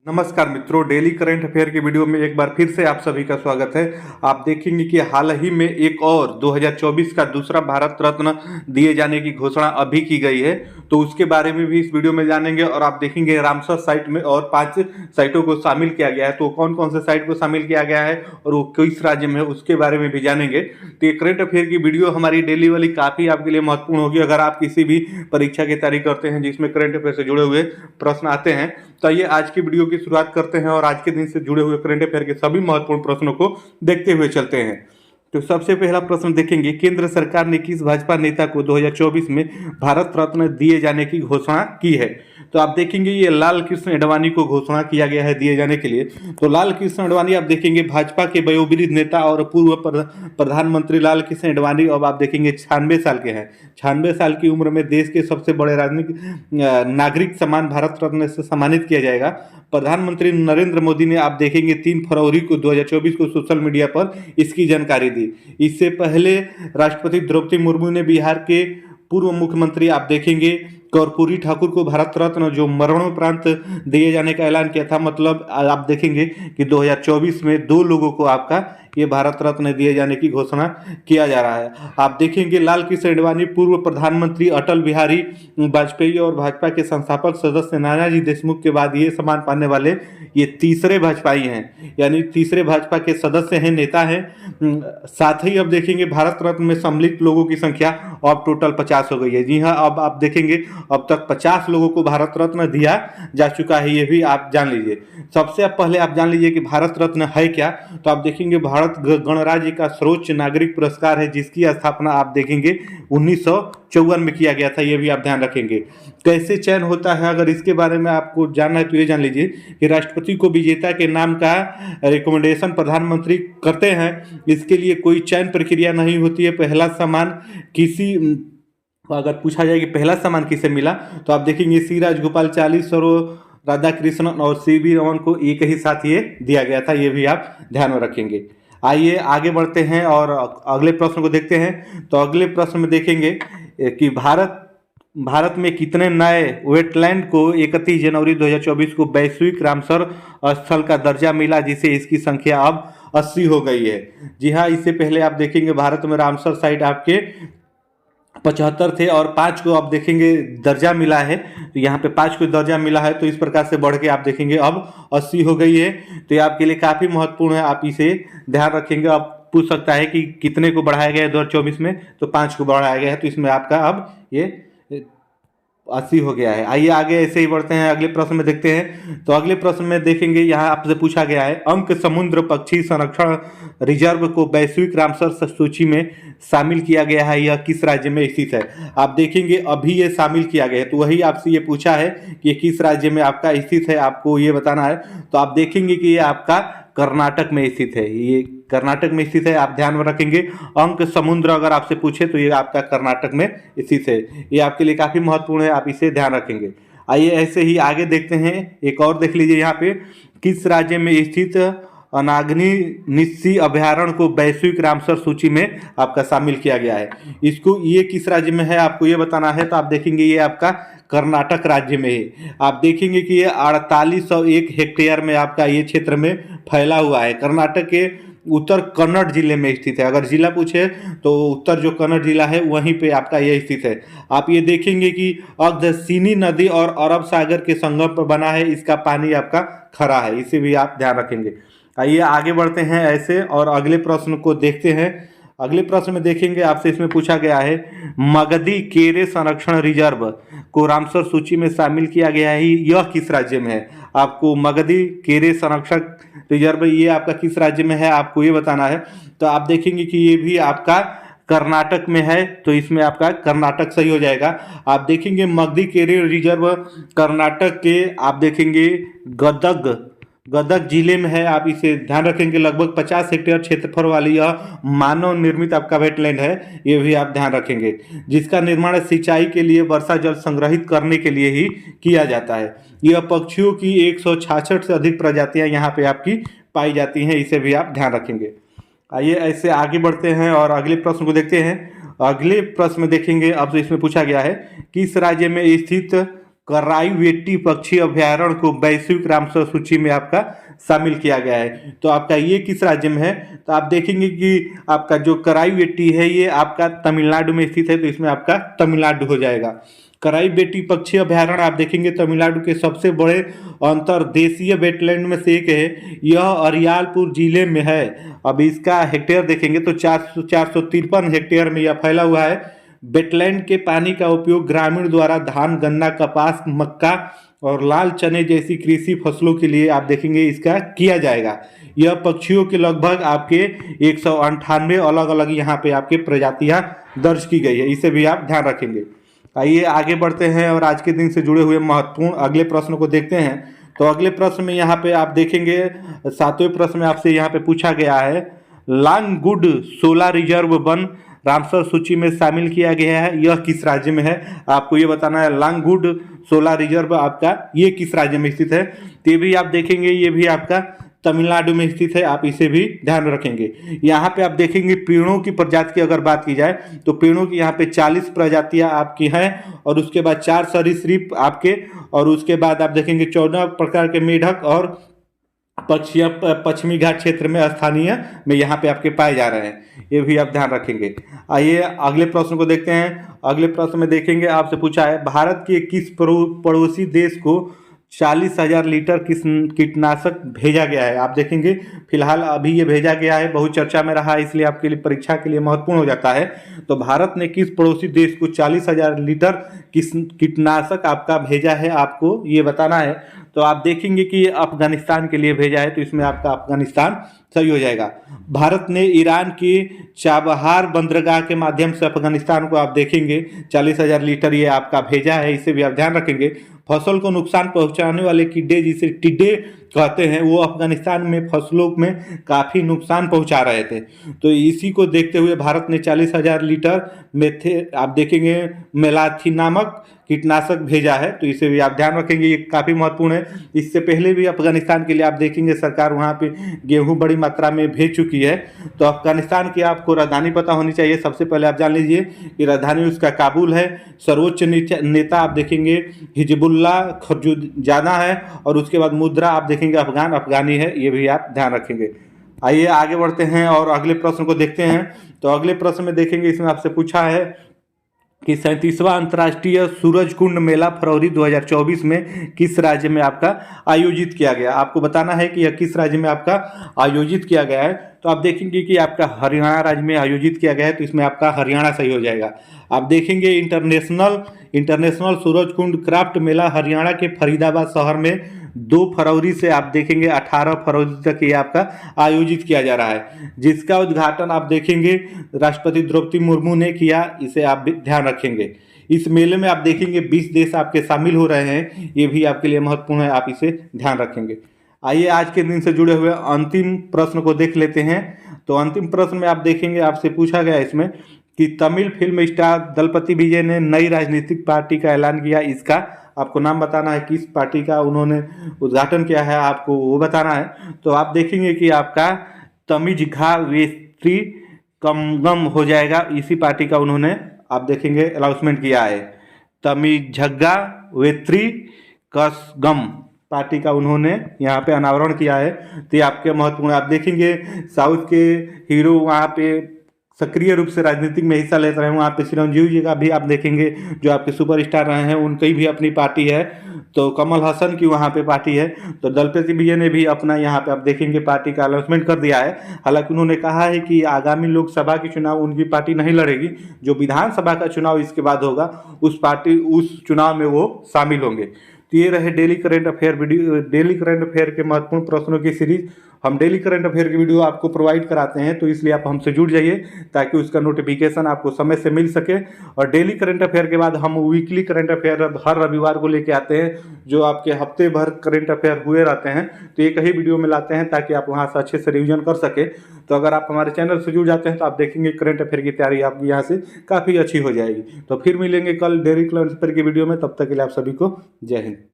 नमस्कार मित्रों, daily current affair की वीडियो में एक बार फिर से आप सभी का स्वागत है। आप देखेंगे कि हाल ही में एक और 2024 का दूसरा भारत रत्न दिए जाने की घोषणा अभी की गई है, तो उसके बारे में भी इस वीडियो में जानेंगे। और आप देखेंगे रामसर साइट में और 5 साइटों को शामिल किया गया है, तो कौन कौन से साइट को शामिल किया गया है और वो किस राज्य में है उसके बारे में भी जानेंगे। तो ये करंट अफेयर की वीडियो हमारी डेली वाली काफ़ी आपके लिए महत्वपूर्ण होगी। अगर आप किसी भी परीक्षा की तैयारी करते हैं जिसमें करंट अफेयर से जुड़े हुए प्रश्न आते हैं, तो आइए आज की वीडियो की शुरुआत करते हैं और आज के दिन से जुड़े हुए करंट अफेयर के सभी महत्वपूर्ण प्रश्नों को देखते हुए चलते हैं। तो सबसे पहला प्रश्न देखेंगे, केंद्र सरकार ने किस भाजपा नेता को 2024 में भारत रत्न दिए जाने की घोषणा की है? तो आप देखेंगे ये लाल कृष्ण आडवाणी को घोषणा किया गया है दिए जाने के लिए। तो लाल कृष्ण आडवाणी आप देखेंगे भाजपा के वयोवृद्ध नेता और पूर्व प्रधानमंत्री लाल कृष्ण आडवाणी अब आप देखेंगे 96 साल के हैं। 96 साल की उम्र में देश के सबसे बड़े राजनीतिक नागरिक सम्मान भारत रत्न से सम्मानित किया जाएगा। प्रधानमंत्री नरेंद्र मोदी ने आप देखेंगे 3 फरवरी को 2024 को सोशल मीडिया पर इसकी जानकारी दी। इससे पहले राष्ट्रपति द्रौपदी मुर्मू ने बिहार के पूर्व मुख्यमंत्री आप देखेंगे कर्पूरी ठाकुर को भारत रत्न जो मरणोपरांत दिए जाने का ऐलान किया था। मतलब आप देखेंगे कि 2024 में 2 लोगों को आपका ये भारत रत्न दिए जाने की घोषणा किया जा रहा है। आप देखेंगे लाल कृष्ण आडवाणी पूर्व प्रधानमंत्री अटल बिहारी वाजपेयी और भाजपा के संस्थापक सदस्य नानाजी देशमुख के बाद ये सम्मान पाने वाले ये तीसरे भाजपाई हैं, यानी तीसरे भाजपा के सदस्य हैं, नेता हैं। साथ ही अब देखेंगे भारत रत्न में सम्मिलित लोगों की संख्या अब टोटल 50 हो गई है। जी हाँ, अब आप देखेंगे अब तक 50 लोगों को भारत रत्न दिया जा चुका है, ये भी आप जान लीजिए। सबसे पहले आप जान लीजिए कि भारत रत्न है क्या। तो आप देखेंगे भारत गणराज्य का सर्वोच्च नागरिक पुरस्कार है, जिसकी स्थापना आप देखेंगे 1954 में किया गया था, ये भी आप ध्यान रखेंगे। कैसे चयन होता है, अगर इसके बारे में आपको जानना है तो ये जान लीजिए कि राष्ट्रपति को विजेता के नाम का रिकमेंडेशन प्रधानमंत्री करते हैं। इसके लिए कोई चयन प्रक्रिया नहीं होती है। पहला सम्मान किसी अगर पूछा जाए कि पहला सम्मान किसे मिला, तो आप देखेंगे सी राजगोपालाचारी, राधा कृष्णन और सीवी रमन को एक ही साथ ये दिया गया था, ये भी आप ध्यान में रखेंगे। आइए आगे बढ़ते हैं और अगले प्रश्न को देखते हैं। तो अगले प्रश्न में देखेंगे कि भारत में कितने नए वेटलैंड को 31 जनवरी 2024 को वैश्विक रामसर स्थल का दर्जा मिला, जिसे इसकी संख्या अब 80 हो गई है। जी हाँ, इससे पहले आप देखेंगे भारत में रामसर साइट आपके 75 थे और 5 को आप देखेंगे दर्जा मिला है। तो यहाँ पे 5 को दर्जा मिला है, तो इस प्रकार से बढ़ के आप देखेंगे अब 80 हो गई है। तो ये आपके लिए काफ़ी महत्वपूर्ण है, आप इसे ध्यान रखेंगे। आप पूछ सकता है कि कितने को बढ़ाया गया है 2024 में, तो 5 को बढ़ाया गया है, तो इसमें आपका अब ये 80 हो गया है। आइए आगे ऐसे ही बढ़ते हैं, अगले प्रश्न में देखते हैं। तो अगले प्रश्न में देखेंगे, यहाँ आपसे पूछा गया है अंक समुद्र पक्षी संरक्षण रिजर्व को वैश्विक रामसर सूची में शामिल किया गया है, यह किस राज्य में स्थित है? आप देखेंगे अभी ये शामिल किया गया है, तो वही आपसे ये पूछा है कि ये किस राज्य में आपका स्थित है, आपको ये बताना है। तो आप देखेंगे कि ये आपका कर्नाटक में स्थित है, ये कर्नाटक में स्थित है, आप ध्यान में रखेंगे। अंक समुद्र अगर आपसे पूछे तो ये आपका कर्नाटक में स्थित है, ये आपके लिए काफ़ी महत्वपूर्ण है, आप इसे ध्यान रखेंगे। आइए ऐसे ही आगे देखते हैं, एक और देख लीजिए यहाँ पे, किस राज्य में स्थित अनाग्नि निस्सी अभयारण्य को वैश्विक रामसर सूची में आपका शामिल किया गया है? इसको ये किस राज्य में है आपको ये बताना है। तो आप देखेंगे ये आपका कर्नाटक राज्य में है। आप देखेंगे कि ये 4801 हेक्टेयर में आपका ये क्षेत्र में फैला हुआ है। कर्नाटक के उत्तर कन्नड़ जिले में स्थित है। अगर जिला पूछे तो उत्तर जो कन्नड़ जिला है वहीं पे आपका ये स्थित है। आप ये देखेंगे कि अगस्तीनी नदी और अरब सागर के संगम पर बना है, इसका पानी आपका खरा है, इसे भी आप ध्यान रखेंगे। आइए आगे बढ़ते हैं ऐसे और अगले प्रश्न को देखते हैं। अगले प्रश्न में देखेंगे, आपसे इसमें पूछा गया है मगधी केरे संरक्षण रिजर्व को रामसर सूची में शामिल किया गया है, यह किस राज्य में है? आपको मगधी केरे संरक्षण रिजर्व ये आपका किस राज्य में है आपको ये बताना है। तो आप देखेंगे कि ये भी आपका कर्नाटक में है, तो इसमें आपका कर्नाटक सही हो जाएगा। आप देखेंगे मगधी केरे रिजर्व कर्नाटक के आप देखेंगे गदग जिले में है, आप इसे ध्यान रखेंगे। लगभग 50 हेक्टेयर क्षेत्रफल वाली यह मानव निर्मित आपका वेटलैंड है, ये भी आप ध्यान रखेंगे, जिसका निर्माण सिंचाई के लिए वर्षा जल संग्रहित करने के लिए ही किया जाता है। यह पक्षियों की 166 से अधिक प्रजातियां यहाँ पे आपकी पाई जाती हैं, इसे भी आप ध्यान रखेंगे। आइए ऐसे आगे बढ़ते हैं और अगले प्रश्न को देखते हैं। अगले प्रश्न में देखेंगे, अब इसमें पूछा गया है किस राज्य में स्थित कराईवेटी पक्षी अभयारण्य को वैश्विक रामसर सूची में आपका शामिल किया गया है। तो आपका ये किस राज्य में है? तो आप देखेंगे कि आपका जो कराईवेटी है ये आपका तमिलनाडु में स्थित है, तो इसमें आपका तमिलनाडु हो जाएगा। कराईवेटी पक्षी अभयारण्य आप देखेंगे तमिलनाडु के सबसे बड़े अंतर्देशीय वेटलैंड में से एक है। यह अरियालपुर जिले में है। अब इसका हेक्टेयर देखेंगे तो 453 हेक्टेयर में यह फैला हुआ है। वेटलैंड के पानी का उपयोग ग्रामीण द्वारा धान, गन्ना, कपास, मक्का और लाल चने जैसी कृषि फसलों के लिए आप देखेंगे इसका किया जाएगा। यह पक्षियों के लगभग आपके 198 अलग अलग यहाँ पे आपके प्रजातियां दर्ज की गई है, इसे भी आप ध्यान रखेंगे। आइए आगे बढ़ते हैं और आज के दिन से जुड़े हुए महत्वपूर्ण अगले प्रश्न को देखते हैं। तो अगले प्रश्न में यहाँ पे आप देखेंगे 7वें प्रश्न में आपसे यहाँ पे पूछा गया है, लांगगुड शोला रिजर्व वन रामसर सूची में शामिल किया गया है, यह किस राज्य में है? आपको ये बताना है लांगगुड शोला रिजर्व आपका ये किस राज्य में स्थित है। तो ये भी आप देखेंगे ये भी आपका तमिलनाडु में स्थित है, आप इसे भी ध्यान रखेंगे। यहाँ पे आप देखेंगे पेड़ों की प्रजाति की अगर बात की जाए तो पेड़ों की यहाँ पे 40 प्रजातियाँ आपकी हैं और उसके बाद 4 सरीसृप आपके, और उसके बाद आप देखेंगे 14 प्रकार के मेढक और पक्षियाँ पश्चिमी घाट क्षेत्र में स्थानीय में यहाँ पे आपके पाए जा रहे हैं, ये भी आप ध्यान रखेंगे। आइए अगले प्रश्न को देखते हैं। अगले प्रश्न में देखेंगे आपसे पूछा है, भारत के किस पड़ोसी देश को 40,000 लीटर कीटनाशक भेजा गया है? आप देखेंगे फिलहाल अभी ये भेजा गया है, बहुत चर्चा में रहा है, इसलिए आपके लिए परीक्षा के लिए महत्वपूर्ण हो जाता है। तो भारत ने किस पड़ोसी देश को 40,000 लीटर कीटनाशक आपका भेजा है, आपको ये बताना है। तो आप देखेंगे कि अफगानिस्तान के लिए भेजा है, तो इसमें आपका अफगानिस्तान सही हो जाएगा। भारत ने ईरान की चाबहार बंदरगाह के माध्यम से अफगानिस्तान को आप देखेंगे 40,000 लीटर ये आपका भेजा है, इसे भी आप ध्यान रखेंगे। फसल को नुकसान पहुंचाने वाले कीड़े जिसे टिड्डे कहते हैं वो अफगानिस्तान में फसलों में काफ़ी नुकसान पहुंचा रहे थे, तो इसी को देखते हुए भारत ने 40,000 लीटर आप देखेंगे मेलाथी नामक कीटनाशक भेजा है, तो इसे भी आप ध्यान रखेंगे, ये काफ़ी महत्वपूर्ण है। इससे पहले भी अफगानिस्तान के लिए आप देखेंगे सरकार वहाँ पे गेहूं बड़ी मात्रा में भेज चुकी है। तो अफगानिस्तान की आपको राजधानी पता होनी चाहिए। सबसे पहले आप जान लीजिए कि राजधानी उसका काबुल है। सर्वोच्च नेता आप देखेंगे हिजबुल्ला खरजुजादा है, और उसके बाद मुद्रा आप देखेंगे अफगानी है, ये भी आप ध्यान रखेंगे। आइए आगे बढ़ते हैं और अगले प्रश्न को देखते हैं। तो अगले प्रश्न में देखेंगे इसमें आपसे पूछा है कि 37वां अंतर्राष्ट्रीय सूरजकुंड मेला फरवरी 2024 में किस राज्य में आपका आयोजित किया गया? आपको बताना है कि यह किस राज्य में आपका आयोजित किया गया है। तो आप देखेंगे कि आपका हरियाणा राज्य में आयोजित किया गया है, तो इसमें आपका हरियाणा सही हो जाएगा। आप देखेंगे इंटरनेशनल सूरजकुंड क्राफ्ट मेला हरियाणा के फरीदाबाद शहर में 2 फरवरी से आप देखेंगे 18 फरवरी तक ये आपका आयोजित किया जा रहा है, जिसका उद्घाटन आप देखेंगे राष्ट्रपति द्रौपदी मुर्मू ने किया, इसे आप भी ध्यान रखेंगे। इस मेले में आप देखेंगे 20 देश आपके शामिल हो रहे हैं, ये भी आपके लिए महत्वपूर्ण है, आप इसे ध्यान रखेंगे। आइए आज के दिन से जुड़े हुए अंतिम प्रश्न को देख लेते हैं। तो अंतिम प्रश्न में आप देखेंगे आपसे पूछा गया इसमें कि तमिल फिल्म स्टार दलपति विजय ने नई राजनीतिक पार्टी का ऐलान किया, इसका आपको नाम बताना है, किस पार्टी का उन्होंने उद्घाटन किया है आपको वो बताना है। तो आप देखेंगे कि आपका तमिझघा वेत्री कमगम हो जाएगा, इसी पार्टी का उन्होंने आप देखेंगे अनाउंसमेंट किया है। तमिझघा वेत्री कसगम पार्टी का उन्होंने यहाँ पे अनावरण किया है, तो ये आपके महत्वपूर्ण। आप देखेंगे साउथ के हीरो वहाँ पे सक्रिय रूप से राजनीतिक में हिस्सा लेते रहे, वहाँ पे चिरंजीवी जी का भी आप देखेंगे जो आपके सुपरस्टार रहे हैं, उनकी भी अपनी पार्टी है। तो कमल हसन की वहाँ पे पार्टी है। तो दलपति विजय ने भी अपना यहाँ पे आप देखेंगे पार्टी का अनाउंसमेंट कर दिया है। हालांकि उन्होंने कहा है कि आगामी लोकसभा के चुनाव उनकी पार्टी नहीं लड़ेगी, जो विधानसभा का चुनाव इसके बाद होगा उस चुनाव में वो शामिल होंगे। तो ये रहे डेली करंट अफेयर के महत्वपूर्ण प्रश्नों की सीरीज। हम डेली करंट अफेयर की वीडियो आपको प्रोवाइड कराते हैं, तो इसलिए आप हमसे जुड़ जाइए ताकि उसका नोटिफिकेशन आपको समय से मिल सके। और डेली करंट अफेयर के बाद हम वीकली करंट अफेयर हर रविवार को लेके आते हैं, जो आपके हफ्ते भर करंट अफेयर हुए रहते हैं, तो एक ही वीडियो में लाते हैं ताकि आप वहाँ से अच्छे से रिविजन कर सके। तो अगर आप हमारे चैनल से जुड़ जाते हैं तो आप देखेंगे करंट अफेयर की तैयारी आपकी यहाँ से काफ़ी अच्छी हो जाएगी। तो फिर मिलेंगे कल डेली करंट अफेयर की वीडियो में, तब तक के लिए आप सभी को जय हिंद।